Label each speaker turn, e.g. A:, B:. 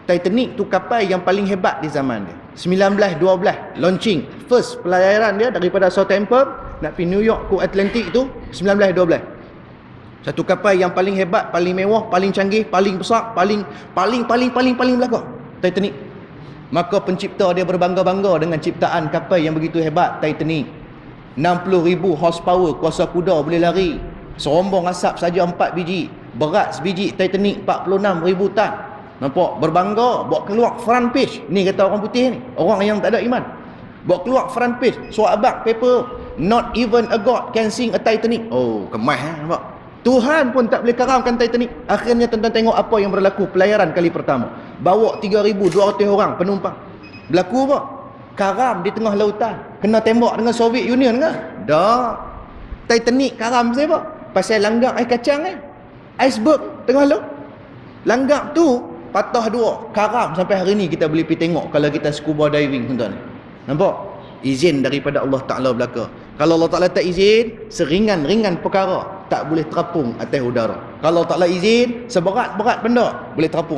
A: Titanic tu kapal yang paling hebat di zaman dia. 1912 launching. First pelayaran dia daripada Southampton nak pergi New York ke Atlantic tu 1912. Satu kapal yang paling hebat, paling mewah, paling canggih, paling besar, paling belakang. Titanic. Maka pencipta dia berbangga-bangga dengan ciptaan kapal yang begitu hebat, Titanic. 60,000 horsepower, kuasa kuda boleh lari. Serombong asap saja 4 biji. Berat sebiji Titanic 46,000 tan. Nampak? Berbangga, bawa keluar front page. Ni kata orang putih ni, orang yang tak ada iman. Bawa keluar front page, surat abang, paper. Not even a god can sing a Titanic. Oh, kemas nampak? Tuhan pun tak boleh karamkan Titanic. Akhirnya tuan-tuan tengok apa yang berlaku pelayaran kali pertama. Bawa 3,200 orang penumpang. Berlaku apa? Karam di tengah lautan. Kena tembak dengan Soviet Union ke? Dah. Titanic karam siapa? Pasal langgak air kacang iceberg tengah laut. Langgak tu patah dua, karam sampai hari ni kita boleh pergi tengok kalau kita scuba diving, tuan-tuan. Nampak? Izin daripada Allah Ta'ala belaka. Kalau Allah Ta'ala tak izin, seringan-ringan perkara tak boleh terapung atas udara. Kalau Allah Ta'ala izin, seberat-berat benda boleh terapung